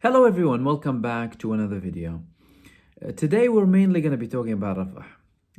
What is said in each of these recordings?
Hello everyone, welcome back to another video. Today we're mainly going to be talking about Rafah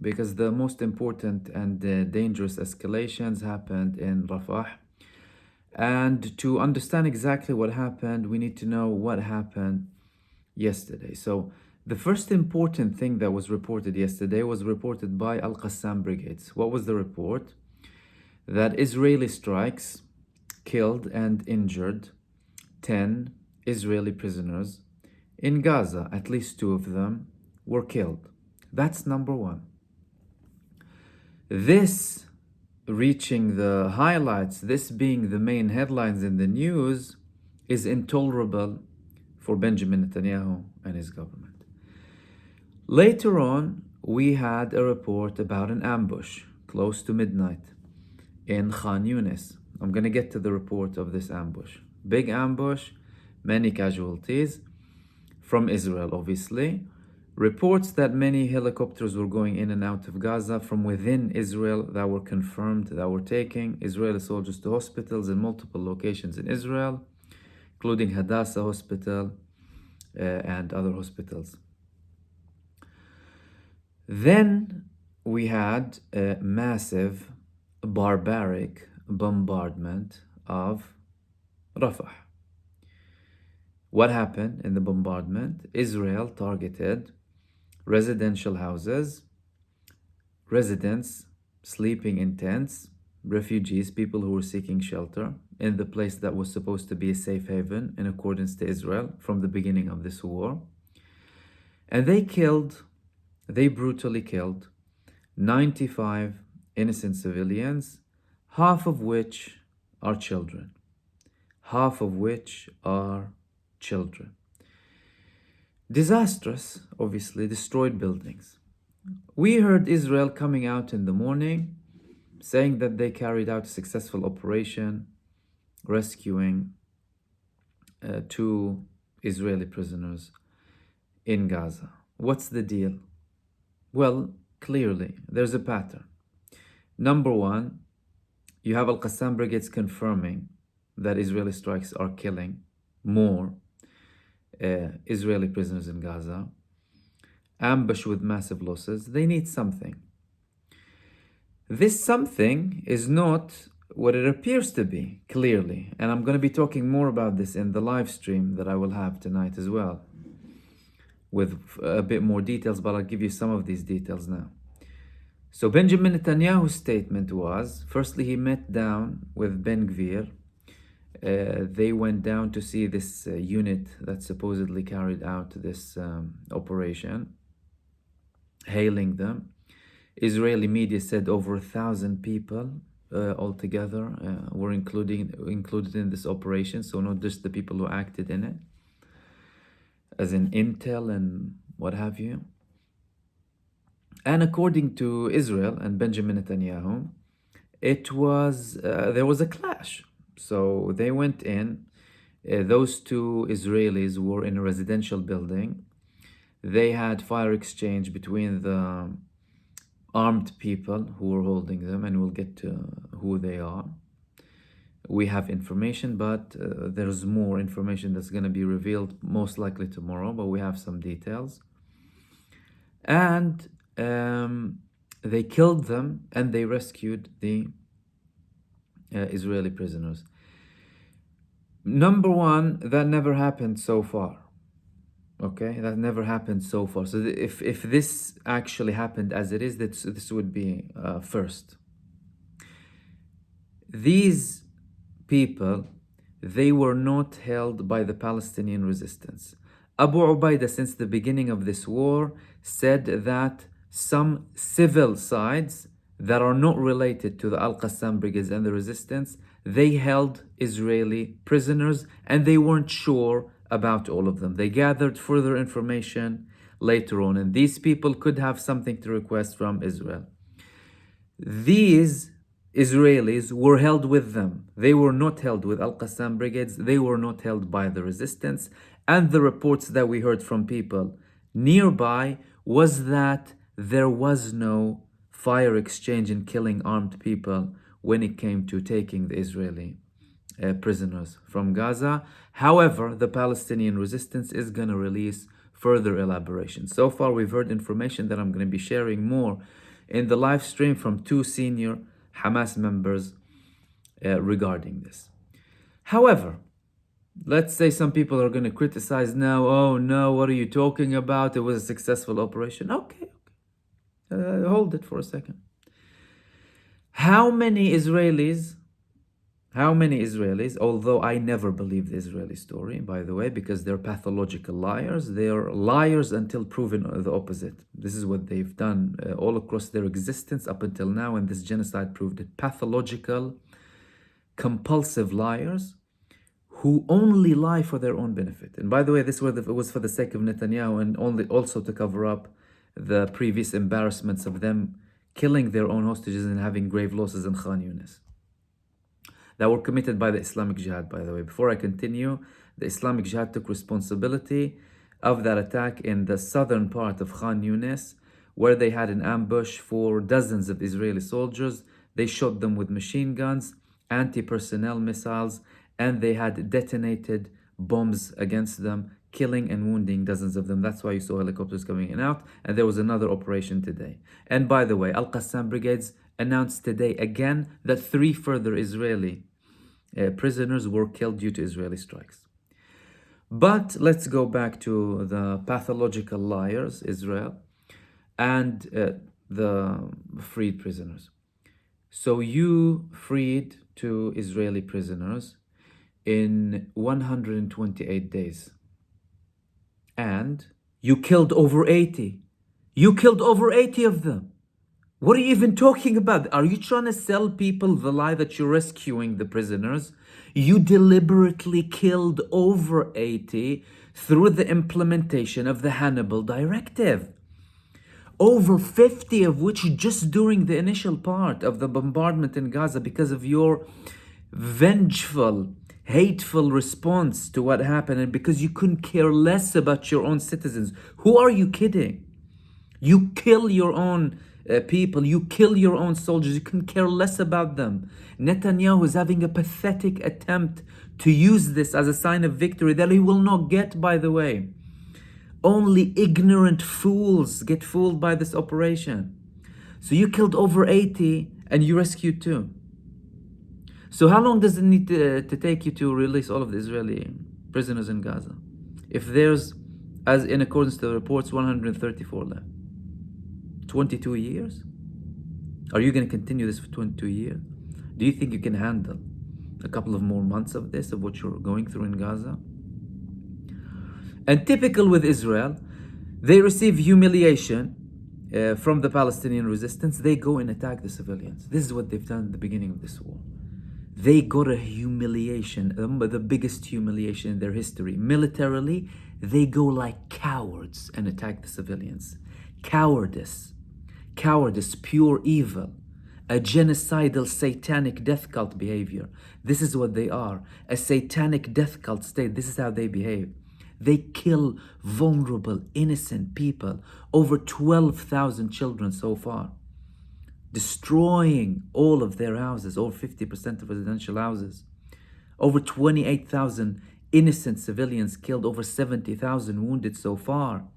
because the most important and dangerous escalations happened in Rafah. And to understand exactly what happened, we need to know what happened yesterday. So the first important thing that was reported yesterday was reported by Al-Qassam brigades. What was the report? That Israeli strikes killed and injured 10 Israeli prisoners in Gaza. At least 2 of them were killed. That's number one. This reaching the highlights, this being the main headlines in the news, is intolerable for Benjamin Netanyahu and his government. Later on, we had a report about an ambush close to midnight in Khan Yunis. I'm going to get to the report of this ambush. Big ambush, many casualties from Israel, obviously. Reports that many helicopters were going in and out of Gaza from within Israel that were confirmed, that were taking Israeli soldiers to hospitals in multiple locations in Israel, including Hadassah Hospital and other hospitals. Then we had a massive, barbaric bombardment of Rafah. What happened in the bombardment? Israel targeted residential houses, residents sleeping in tents, refugees, people who were seeking shelter in the place that was supposed to be a safe haven in accordance to Israel from the beginning of this war. And they brutally killed 95 innocent civilians, half of which are children. Half of which are children. Disastrous, obviously, destroyed buildings. We heard Israel coming out in the morning saying that they carried out a successful operation rescuing 2 Israeli prisoners in Gaza. What's the deal? Well, clearly, there's a pattern. Number one, you have Al-Qassam brigades confirming that Israeli strikes are killing more Israeli prisoners in Gaza. Ambush with massive losses. They need something. This something is not what it appears to be, clearly. And I'm going to be talking more about this in the live stream that I will have tonight as well, with a bit more details, but I'll give you some of these details now. So Benjamin Netanyahu's statement was, firstly, he met down with Ben Gvir. They went down to see this unit that supposedly carried out this operation, hailing them. Israeli media said over 1,000 people altogether were included in this operation, so not just the people who acted in it, as in intel and what have you. And according to Israel and Benjamin Netanyahu, there was a clash. So they went in. Those 2 Israelis were in a residential building. They had fire exchange between the armed people who were holding them, and we'll get to who they are. We have information, but there's more information that's going to be revealed most likely tomorrow, but we have some details. And they killed them and they rescued the Israeli prisoners. Number one, that never happened so far. Okay, that never happened so far. So if this actually happened as it is, this would be first. These people, they were not held by the Palestinian resistance. Abu Ubaidah, since the beginning of this war, said that some civil sides that are not related to the Al-Qassam brigades and the resistance, they held Israeli prisoners and they weren't sure about all of them. They gathered further information later on, and these people could have something to request from Israel. These Israelis were held with them. They were not held with Al-Qassam brigades. They were not held by the resistance. And the reports that we heard from people nearby was that there was no fire exchange and killing armed people when it came to taking the Israeli prisoners from Gaza. However, the Palestinian resistance is going to release further elaboration. So far, we've heard information that I'm going to be sharing more in the live stream from two senior Hamas members regarding this. However, let's say some people are going to criticize now, oh no, what are you talking about? It was a successful operation. Okay. Hold it for a second. How many Israelis, although I never believe the Israeli story, by the way, because they're pathological liars. They're liars until proven the opposite. This is what they've done all across their existence up until now, and this genocide proved it. Pathological, compulsive liars who only lie for their own benefit. And by the way, this was for the sake of Netanyahu and only also to cover up the previous embarrassments of them killing their own hostages and having grave losses in Khan Yunis that were committed by the Islamic Jihad, by the way. Before I continue, the Islamic Jihad took responsibility of that attack in the southern part of Khan Yunis, where they had an ambush for dozens of Israeli soldiers. They shot them with machine guns, anti-personnel missiles, and they had detonated bombs against them, killing and wounding dozens of them. That's why you saw helicopters coming in and out. And there was another operation today. And by the way, Al-Qassam brigades announced today again that 3 further Israeli prisoners were killed due to Israeli strikes. But let's go back to the pathological liars, Israel, and the freed prisoners. So you freed 2 Israeli prisoners in 128 days. And you killed over 80. You killed over 80 of them. What are you even talking about? Are you trying to sell people the lie that you're rescuing the prisoners? You deliberately killed over 80 through the implementation of the Hannibal Directive. Over 50 of which just during the initial part of the bombardment in Gaza because of your vengeful, hateful response to what happened and because you couldn't care less about your own citizens. Who are you kidding? You kill your own people, you kill your own soldiers, you can care less about them. Netanyahu is having a pathetic attempt to use this as a sign of victory that he will not get, by the way. Only ignorant fools get fooled by this operation. So you killed over 80 and you rescued 2. So how long does it need to take you to release all of the Israeli prisoners in Gaza? If there's, as in accordance to the reports, 134 left. 22 years? Are you going to continue this for 22 years? Do you think you can handle a couple of more months of this, of what you're going through in Gaza? And typical with Israel, they receive humiliation from the Palestinian resistance. They go and attack the civilians. This is what they've done at the beginning of this war. They got a humiliation, the biggest humiliation in their history. Militarily, they go like cowards and attack the civilians. Cowardice, pure evil, a genocidal satanic death cult behavior. This is what they are, a satanic death cult state. This is how they behave. They kill vulnerable, innocent people. Over 12,000 children so far. Destroying all of their houses, over 50% of residential houses. Over 28,000 innocent civilians killed, over 70,000 wounded so far.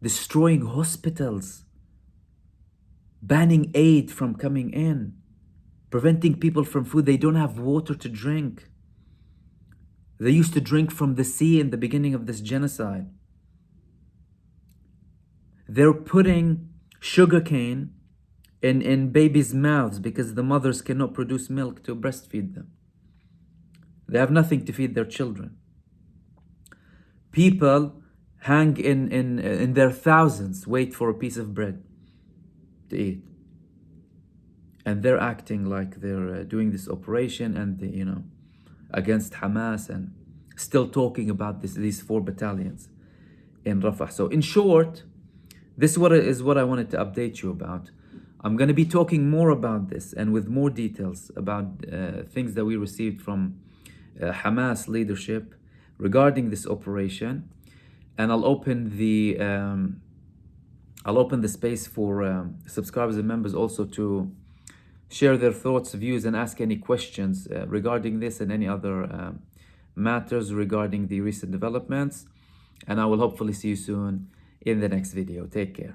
Destroying hospitals. Banning aid from coming in. Preventing people from food. They don't have water to drink. They used to drink from the sea in the beginning of this genocide. They're putting sugarcane in babies' mouths because the mothers cannot produce milk to breastfeed them. They have nothing to feed their children. People hang in their thousands, wait for a piece of bread to eat. And they're acting like they're doing this operation and against Hamas and still talking about these 4 battalions in Rafah. So in short, this is what I wanted to update you about. I'm going to be talking more about this and with more details about things that we received from Hamas leadership regarding this operation. And I'll open the space for subscribers and members also to share their thoughts, views, and ask any questions regarding this and any other matters regarding the recent developments. And I will hopefully see you soon in the next video. Take care.